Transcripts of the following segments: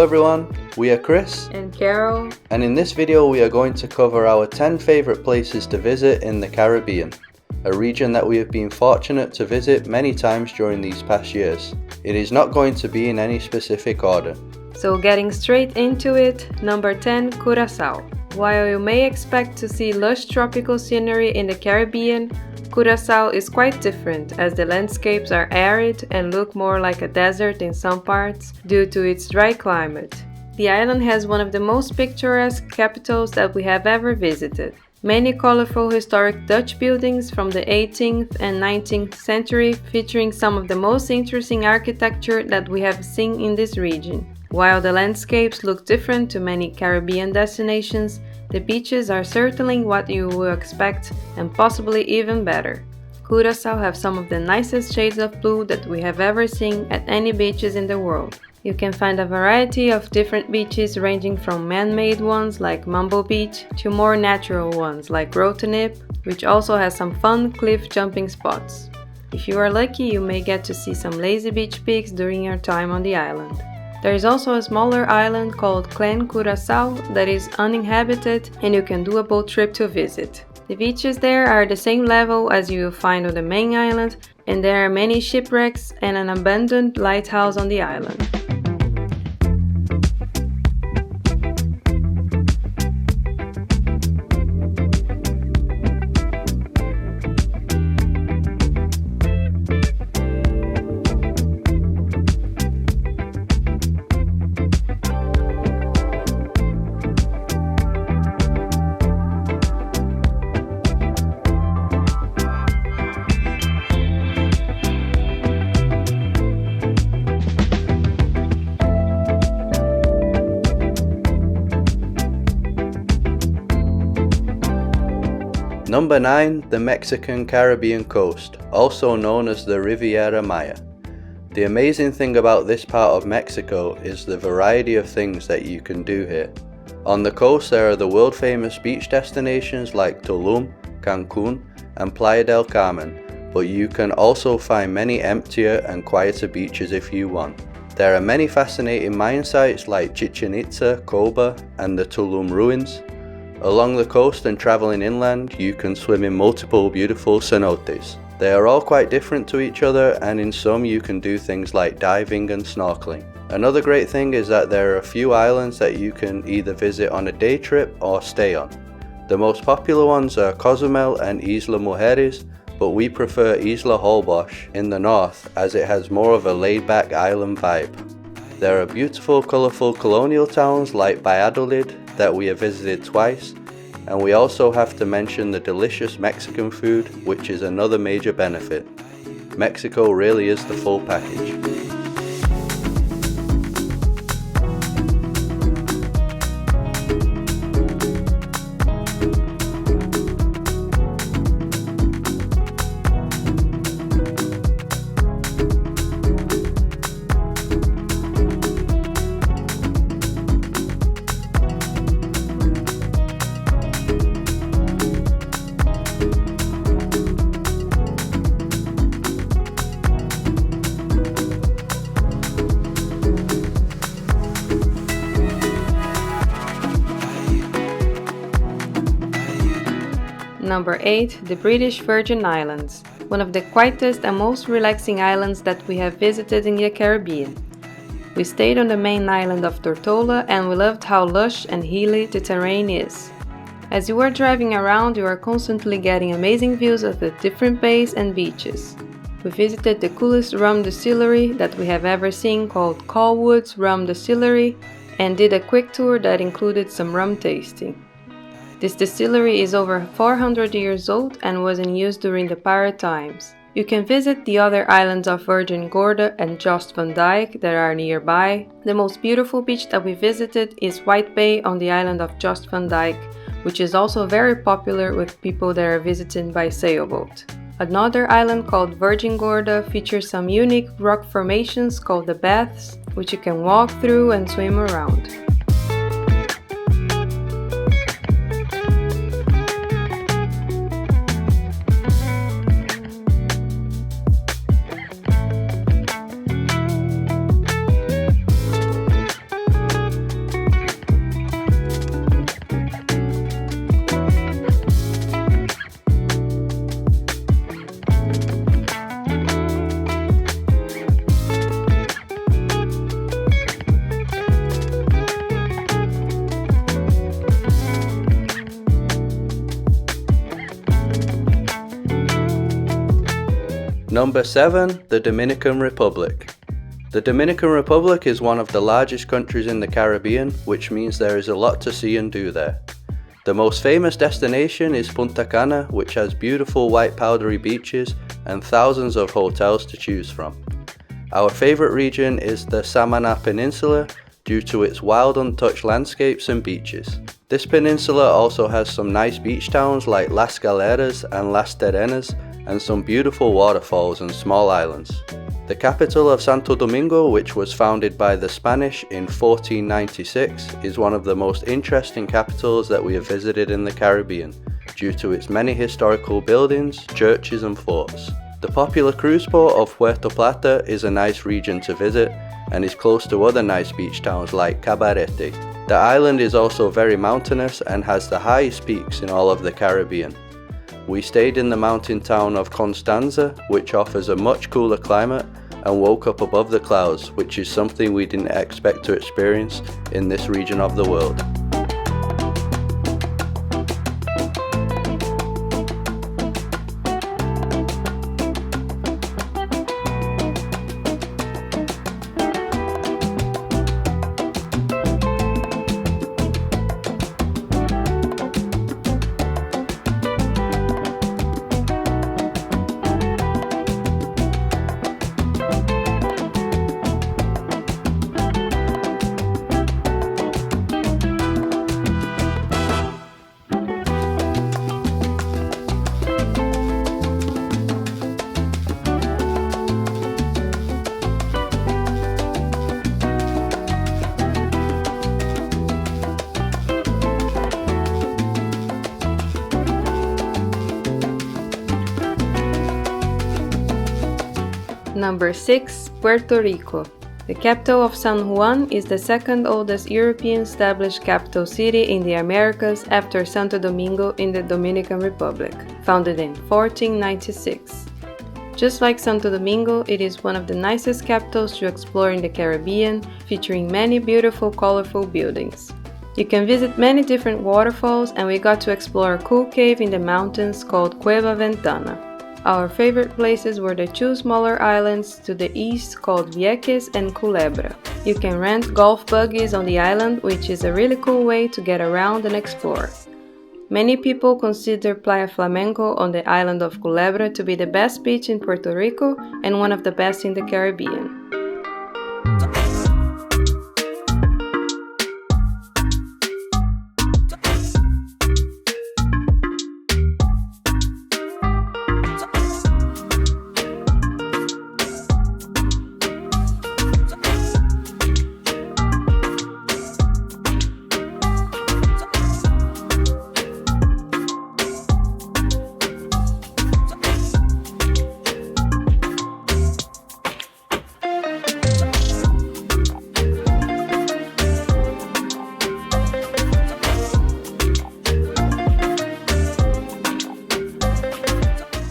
everyone, we are Chris and Carol, and in this video we are going to cover our 10 favourite places to visit in the Caribbean, a region that we have been fortunate to visit many times during these past years. It is not going to be in any specific order. So getting straight into it, number 10, Curaçao. While you may expect to see lush tropical scenery in the Caribbean, Curaçao is quite different as the landscapes are arid and look more like a desert in some parts due to its dry climate. The island has one of the most picturesque capitals that we have ever visited. Many colorful historic Dutch buildings from the 18th and 19th century featuring some of the most interesting architecture that we have seen in this region. While the landscapes look different to many Caribbean destinations, the beaches are certainly what you will expect and possibly even better. Curaçao have some of the nicest shades of blue that we have ever seen at any beaches in the world. You can find a variety of different beaches ranging from man-made ones like Mambo Beach to more natural ones like Rotenip, which also has some fun cliff jumping spots. If you are lucky, you may get to see some lazy beach pigs during your time on the island. There is also a smaller island called Clan Curaçao that is uninhabited and you can do a boat trip to visit. The beaches there are the same level as you will find on the main island, and there are many shipwrecks and an abandoned lighthouse on the island. Number 9, the Mexican Caribbean coast, also known as the Riviera Maya. The amazing thing about this part of Mexico is the variety of things that you can do here. On the coast there are the world famous beach destinations like Tulum, Cancun and Playa del Carmen, but you can also find many emptier and quieter beaches if you want. There are many fascinating Mayan sites like Chichen Itza, Coba and the Tulum ruins. Along the coast and traveling inland, you can swim in multiple beautiful cenotes. They are all quite different to each other, and in some you can do things like diving and snorkeling. Another great thing is that there are a few islands that you can either visit on a day trip or stay on. The most popular ones are Cozumel and Isla Mujeres, but we prefer Isla Holbox in the north as it has more of a laid-back island vibe. There are beautiful colourful colonial towns like Valladolid that we have visited twice, and we also have to mention the delicious Mexican food, which is another major benefit. Mexico really is the full package. Number 8, the British Virgin Islands, one of the quietest and most relaxing islands that we have visited in the Caribbean. We stayed on the main island of Tortola and we loved how lush and hilly the terrain is. As you are driving around, you are constantly getting amazing views of the different bays and beaches. We visited the coolest rum distillery that we have ever seen called Colwood's Rum Distillery and did a quick tour that included some rum tasting. This distillery is over 400 years old and was in use during the pirate times. You can visit the other islands of Virgin Gorda and Jost van Dyke that are nearby. The most beautiful beach that we visited is White Bay on the island of Jost van Dyke, which is also very popular with people that are visiting by sailboat. Another island called Virgin Gorda features some unique rock formations called the Baths, which you can walk through and swim around. Number 7, the Dominican Republic. The Dominican Republic is one of the largest countries in the Caribbean, which means there is a lot to see and do there. The most famous destination is Punta Cana, which has beautiful white powdery beaches and thousands of hotels to choose from. Our favorite region is the Samana Peninsula due to its wild untouched landscapes and beaches. This peninsula also has some nice beach towns like Las Galeras and Las Terrenas and some beautiful waterfalls and small islands. The capital of Santo Domingo, which was founded by the Spanish in 1496, is one of the most interesting capitals that we have visited in the Caribbean due to its many historical buildings, churches and forts. The popular cruise port of Puerto Plata is a nice region to visit and is close to other nice beach towns like Cabarete. The island is also very mountainous and has the highest peaks in all of the Caribbean. We stayed in the mountain town of Constanza, which offers a much cooler climate, and woke up above the clouds, which is something we didn't expect to experience in this region of the world. Number 6, Puerto Rico. The capital of San Juan is the second oldest European established capital city in the Americas after Santo Domingo in the Dominican Republic, founded in 1496. Just like Santo Domingo, it is one of the nicest capitals to explore in the Caribbean, featuring many beautiful, colorful buildings. You can visit many different waterfalls, and we got to explore a cool cave in the mountains called Cueva Ventana. Our favorite places were the two smaller islands to the east called Vieques and Culebra. You can rent golf buggies on the island, which is a really cool way to get around and explore. Many people consider Playa Flamenco on the island of Culebra to be the best beach in Puerto Rico and one of the best in the Caribbean.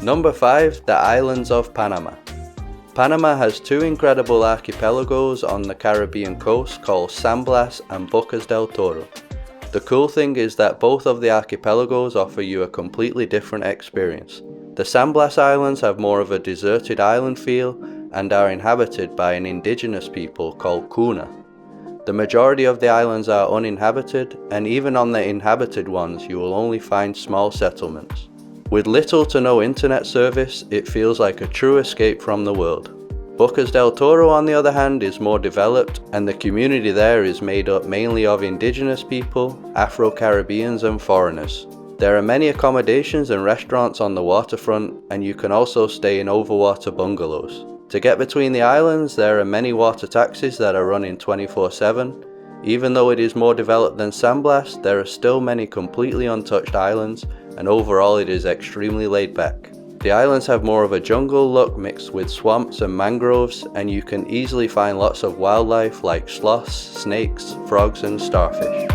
Number 5, the islands of Panama. Panama has two incredible archipelagos on the Caribbean coast called San Blas and Bocas del Toro. The cool thing is that both of the archipelagos offer you a completely different experience. The San Blas Islands have more of a deserted island feel and are inhabited by an indigenous people called Kuna. The majority of the islands are uninhabited, and even on the inhabited ones you will only find small settlements. With little to no internet service, it feels like a true escape from the world. Bocas del Toro, on the other hand, is more developed, and the community there is made up mainly of indigenous people, Afro-Caribbeans and foreigners. There are many accommodations and restaurants on the waterfront, and you can also stay in overwater bungalows. To get between the islands, there are many water taxis that are running 24/7. Even though it is more developed than San Blas, there are still many completely untouched islands, and overall it is extremely laid back. The islands have more of a jungle look mixed with swamps and mangroves, and you can easily find lots of wildlife like sloths, snakes, frogs and starfish.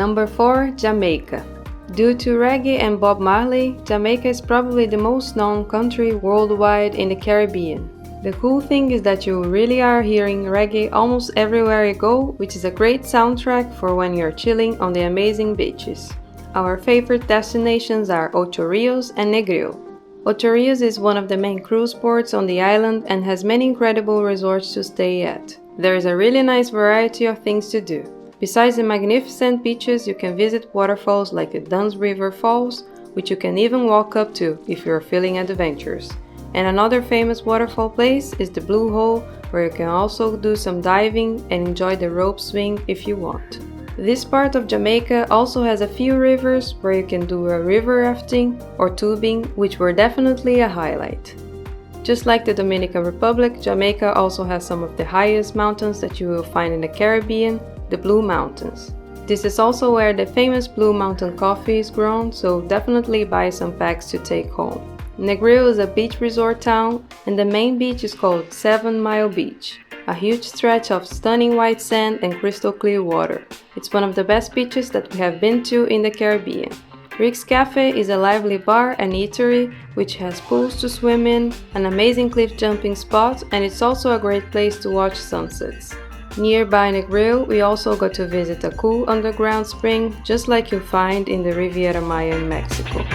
Number 4. Jamaica. Due to reggae and Bob Marley, Jamaica is probably the most known country worldwide in the Caribbean. The cool thing is that you really are hearing reggae almost everywhere you go, which is a great soundtrack for when you're chilling on the amazing beaches. Our favorite destinations are Ocho Rios and Negril. Ocho Rios is one of the main cruise ports on the island and has many incredible resorts to stay at. There is a really nice variety of things to do. Besides the magnificent beaches, you can visit waterfalls like the Duns River Falls, which you can even walk up to if you're feeling adventurous. And another famous waterfall place is the Blue Hole, where you can also do some diving and enjoy the rope swing if you want. This part of Jamaica also has a few rivers where you can do a river rafting or tubing, which were definitely a highlight. Just like the Dominican Republic, Jamaica also has some of the highest mountains that you will find in the Caribbean, the Blue Mountains. This is also where the famous Blue Mountain coffee is grown, so definitely buy some packs to take home. Negril is a beach resort town, and the main beach is called 7 Mile Beach, a huge stretch of stunning white sand and crystal clear water. It's one of the best beaches that we have been to in the Caribbean. Rick's Cafe is a lively bar and eatery which has pools to swim in, an amazing cliff jumping spot, and it's also a great place to watch sunsets. Nearby Negril, we also got to visit a cool underground spring just like you'll find in the Riviera Maya in Mexico.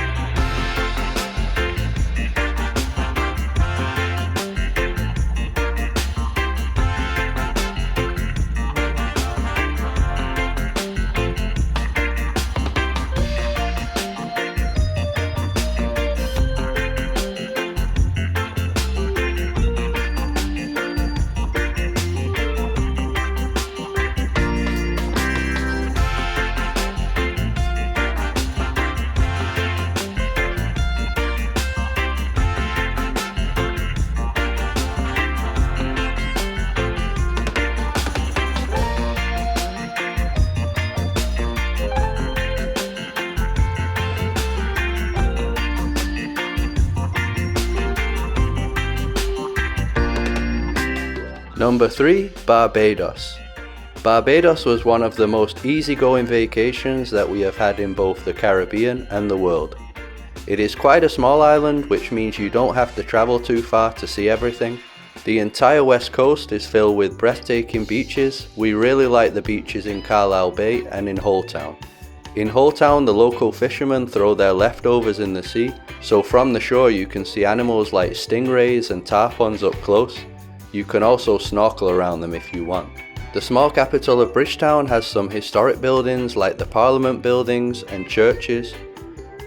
Number 3. Barbados. Barbados was one of the most easygoing vacations that we have had in both the Caribbean and the world. It is quite a small island, which means you don't have to travel too far to see everything. The entire west coast is filled with breathtaking beaches. We really like the beaches in Carlisle Bay and in Hull Town. In Hull Town, the local fishermen throw their leftovers in the sea, so from the shore you can see animals like stingrays and tarpons up close. You can also snorkel around them if you want. The small capital of Bridgetown has some historic buildings like the Parliament buildings and churches,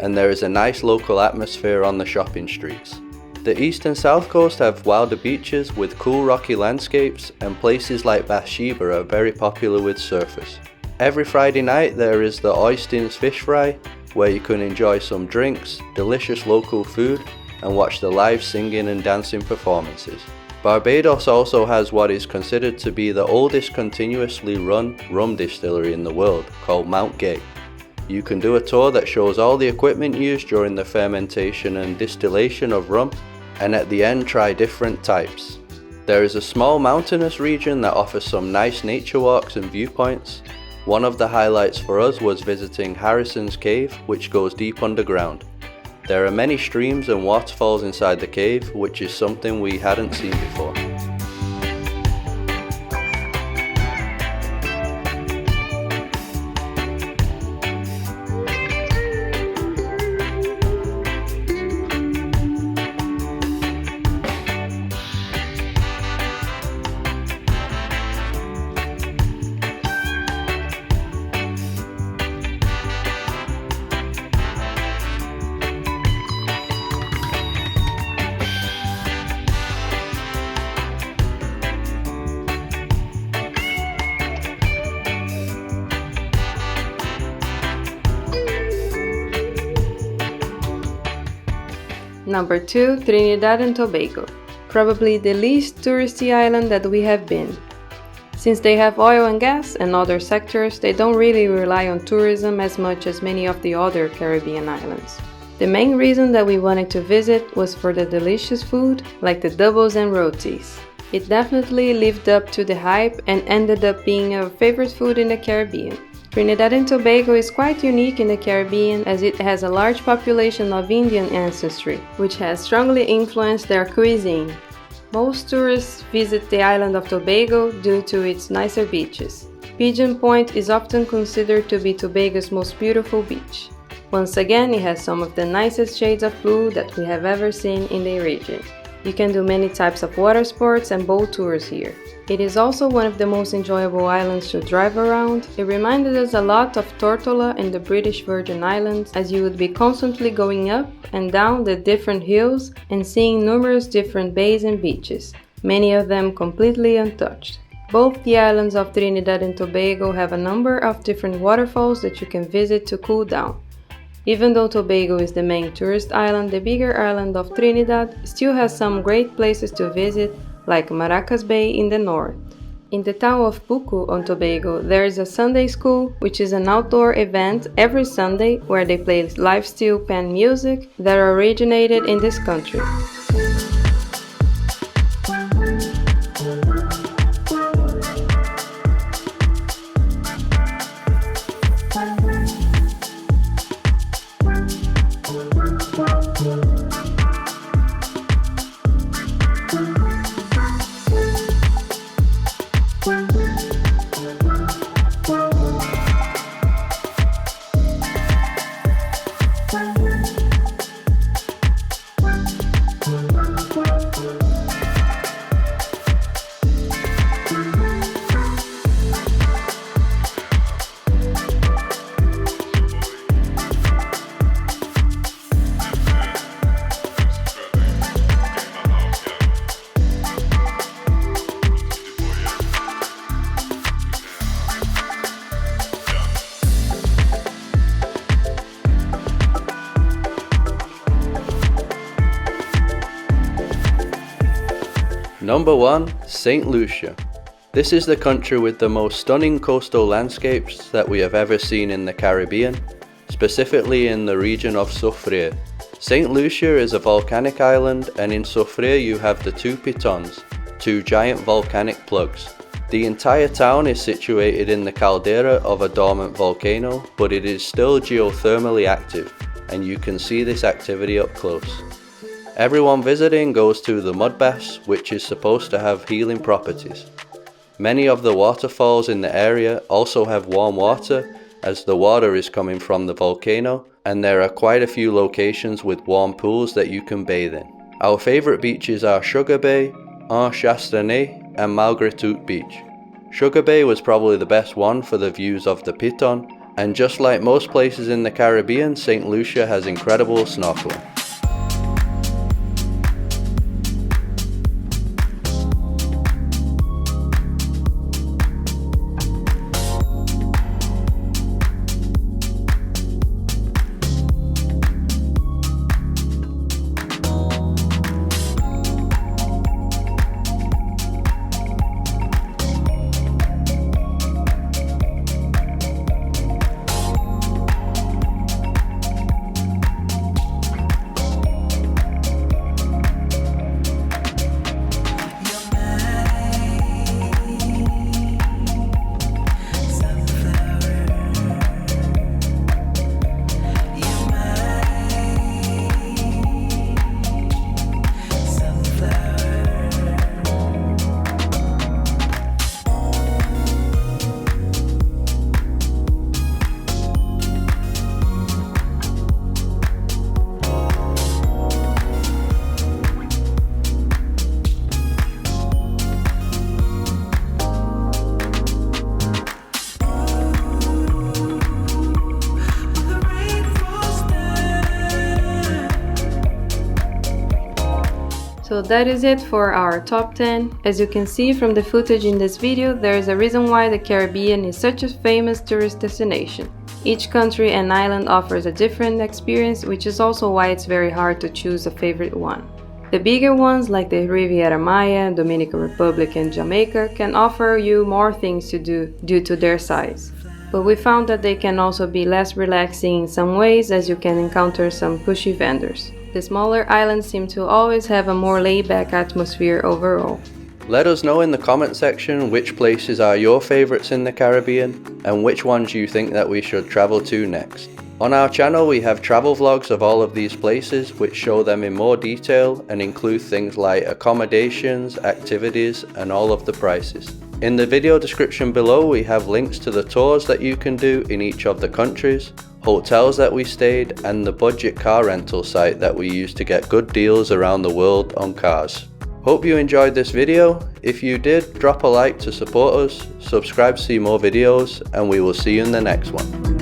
and there is a nice local atmosphere on the shopping streets. The east and south coast have wilder beaches with cool rocky landscapes, and places like Bathsheba are very popular with surfers. Every Friday night there is the Oystins Fish Fry, where you can enjoy some drinks, delicious local food, and watch the live singing and dancing performances. Barbados also has what is considered to be the oldest continuously run rum distillery in the world, called Mount Gay. You can do a tour that shows all the equipment used during the fermentation and distillation of rum, and at the end try different types. There is a small mountainous region that offers some nice nature walks and viewpoints. One of the highlights for us was visiting Harrison's Cave, which goes deep underground. There are many streams and waterfalls inside the cave, which is something we hadn't seen before. Number 2. Trinidad and Tobago. Probably the least touristy island that we have been. Since they have oil and gas and other sectors, they don't really rely on tourism as much as many of the other Caribbean islands. The main reason that we wanted to visit was for the delicious food like the doubles and rotis. It definitely lived up to the hype and ended up being our favorite food in the Caribbean. Trinidad and Tobago is quite unique in the Caribbean as it has a large population of Indian ancestry, which has strongly influenced their cuisine. Most tourists visit the island of Tobago due to its nicer beaches. Pigeon Point is often considered to be Tobago's most beautiful beach. Once again, it has some of the nicest shades of blue that we have ever seen in the region. You can do many types of water sports and boat tours here. It is also one of the most enjoyable islands to drive around. It reminded us a lot of Tortola in the British Virgin Islands, as you would be constantly going up and down the different hills and seeing numerous different bays and beaches, many of them completely untouched. Both the islands of Trinidad and Tobago have a number of different waterfalls that you can visit to cool down. Even though Tobago is the main tourist island, the bigger island of Trinidad still has some great places to visit, like Maracas Bay in the north. In the town of Puku on Tobago, there is a Sunday school, which is an outdoor event every Sunday where they play live steel pan music that originated in this country. Number 1. St. Lucia. This is the country with the most stunning coastal landscapes that we have ever seen in the Caribbean, specifically in the region of Soufriere. St. Lucia is a volcanic island, and in Soufriere you have the two pitons, two giant volcanic plugs. The entire town is situated in the caldera of a dormant volcano, but it is still geothermally active, and you can see this activity up close. Everyone visiting goes to the mud baths, which is supposed to have healing properties. Many of the waterfalls in the area also have warm water, as the water is coming from the volcano, and there are quite a few locations with warm pools that you can bathe in. Our favorite beaches are Sugar Bay, Anse-Chastanet, and Malgré-Tout Beach. Sugar Bay was probably the best one for the views of the Piton, and just like most places in the Caribbean, St. Lucia has incredible snorkeling. So that is it for our top 10. As you can see from the footage in this video, there is a reason why the Caribbean is such a famous tourist destination. Each country and island offers a different experience, which is also why it's very hard to choose a favorite one. The bigger ones like the Riviera Maya, Dominican Republic and Jamaica can offer you more things to do due to their size. But we found that they can also be less relaxing in some ways, as you can encounter some pushy vendors. The smaller islands seem to always have a more laid-back atmosphere overall. Let us know in the comment section which places are your favourites in the Caribbean and which ones you think that we should travel to next. On our channel we have travel vlogs of all of these places which show them in more detail and include things like accommodations, activities and all of the prices. In the video description below we have links to the tours that you can do in each of the countries, hotels that we stayed and the budget car rental site that we use to get good deals around the world on cars. Hope you enjoyed this video. If you did, drop a like to support us, subscribe to see more videos, and we will see you in the next one.